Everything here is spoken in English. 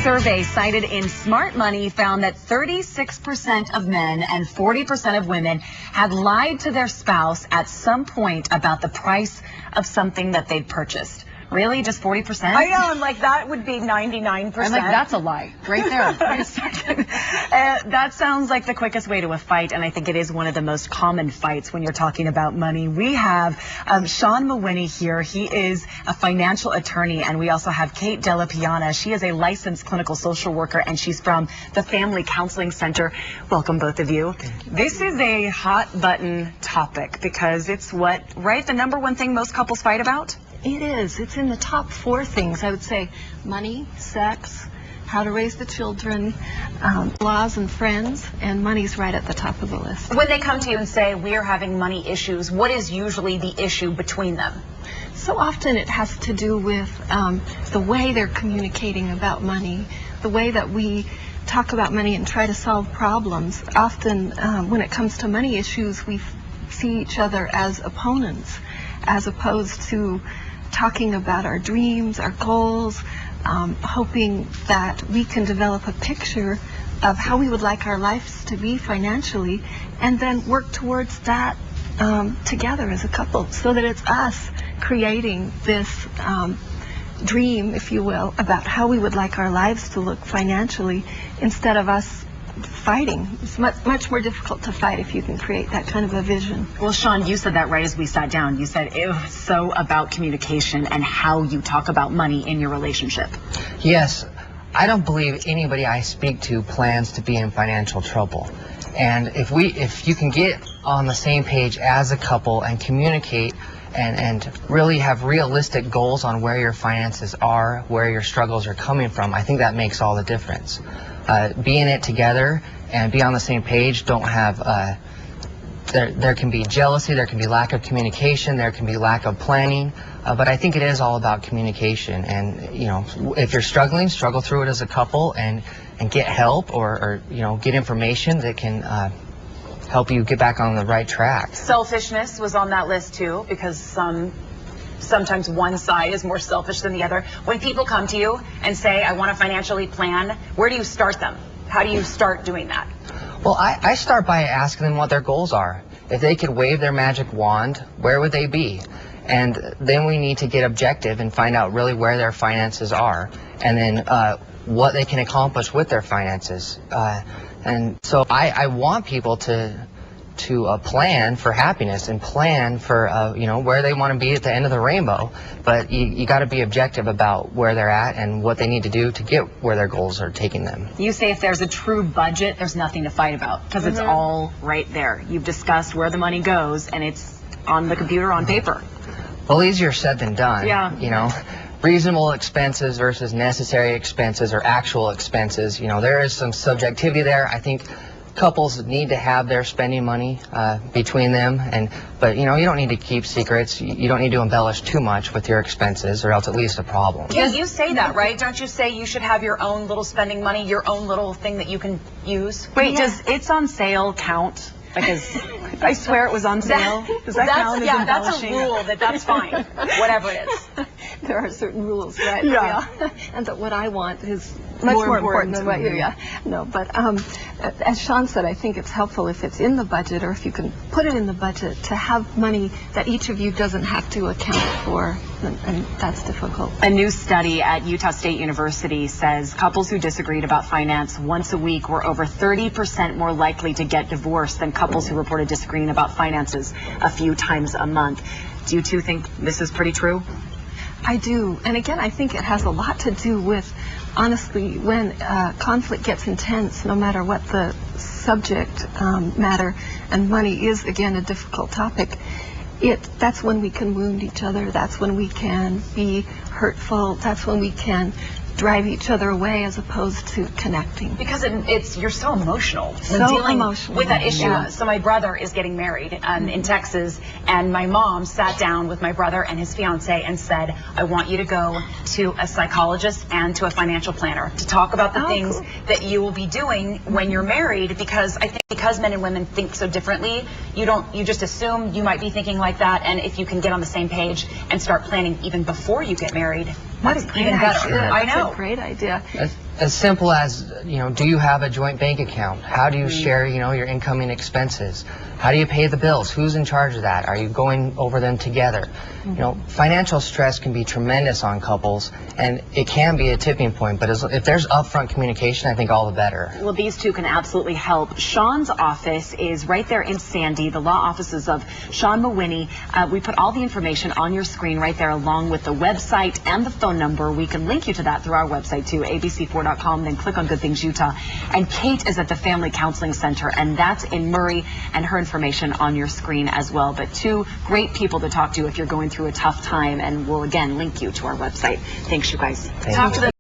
survey cited in Smart Money found that 36% of men and 40% of women had lied to their spouse at some point about the price of something that they'd purchased. Really? Just 40%? I know, I'm like, that would be 99%. I'm like, that's a lie right there. That sounds like the quickest way to a fight, and I think it is one of the most common fights when you're talking about money. We have Sean Mawhinney here. He is a financial attorney, and we also have Kate Della Piana. She is a licensed clinical social worker, and she's from the Family Counseling Center. Welcome, both of you. This is a hot button topic because it's the number one thing most couples fight about? It is. It's in the top 4 things, I would say. Money, sex, how to raise the children, laws and friends, and money's right at the top of the list. When they come to you and say, we are having money issues, what is usually the issue between them? So often it has to do with the way they're communicating about money, the way that we talk about money and try to solve problems. Often when it comes to money issues, we see each other as opponents, as opposed to talking about our dreams, our goals, hoping that we can develop a picture of how we would like our lives to be financially, and then work towards that together as a couple, so that it's us creating this dream, if you will, about how we would like our lives to look financially, instead of us fighting. It's much more difficult to fight if you can create that kind of a vision. Well, Sean, you said that right as we sat down. You said it was so about communication and how you talk about money in your relationship. Yes, I don't believe anybody I speak to plans to be in financial trouble. And if you can get on the same page as a couple and communicate and really have realistic goals on where your finances are, where your struggles are coming from, I think that makes all the difference. Be in it together and be on the same page. Don't have there can be jealousy, there can be lack of communication, there can be lack of planning, but I think it is all about communication. And if you're struggling, struggle through it as a couple and get help or get information that can help you get back on the right track. Selfishness was on that list too, because sometimes one side is more selfish than the other. When people come to you and say, I want to financially plan, where do you start them? How do you start doing that? Well, I start by asking them what their goals are. If they could wave their magic wand, where would they be? And then we need to get objective and find out really where their finances are, and then what they can accomplish with their finances. And so I want people to plan for happiness and plan for where they want to be at the end of the rainbow, but you got to be objective about where they're at and what they need to do to get where their goals are taking them. You say if there's a true budget, there's nothing to fight about because it's all right there. You've discussed where the money goes and it's on the computer, on paper. Well, easier said than done. Yeah. Reasonable expenses versus necessary expenses or actual expenses. There is some subjectivity there. I think couples need to have their spending money between them, but you don't need to keep secrets. You don't need to embellish too much with your expenses, or else it leads to problems. Yeah, you say that, right? Don't you say you should have your own little spending money, your own little thing that you can use? Wait, does it's on sale count? Because I swear it was on sale. Does that count as embellishing? That's a rule. That's fine. Whatever it is. There are certain rules, right? Yeah. And that what I want is much more important than what you. Yeah. No, but as Sean said, I think it's helpful if it's in the budget, or if you can put it in the budget, to have money that each of you doesn't have to account for, and that's difficult. A new study at Utah State University says couples who disagreed about finance once a week were over 30% more likely to get divorced than couples who reported disagreeing about finances a few times a month. Do you two think this is pretty true? I do. And again, I think it has a lot to do with, honestly, when conflict gets intense, no matter what the subject matter, and money is, again, a difficult topic, that's when we can wound each other. That's when we can be hurtful. That's when we can drive each other away as opposed to connecting. Because you're so emotional. So dealing emotional with that issue. Yeah. So my brother is getting married in Texas, and my mom sat down with my brother and his fiance and said, I want you to go to a psychologist and to a financial planner to talk about the things that you will be doing when you're married, because I think because men and women think so differently, you just assume you might be thinking like that, and if you can get on the same page and start planning even before you get married, That's even better. Yeah, I that's know. a great idea. As simple as, do you have a joint bank account? How do you share, your incoming expenses? How do you pay the bills? Who's in charge of that? Are you going over them together? Financial stress can be tremendous on couples, and it can be a tipping point, but if there's upfront communication, I think all the better. Well, these two can absolutely help. Sean's office is right there in Sandy, the law offices of Sean Mawhinney. We put all the information on your screen right there, along with the website and the phone number. We can link you to that through our website too, abc4.com, then click on Good Things Utah. And Kate is at the Family Counseling Center, and that's in Murray, and her information on your screen as well. But two great people to talk to if you're going through a tough time, and we'll again link you to our website. Thanks, you guys. Thank you.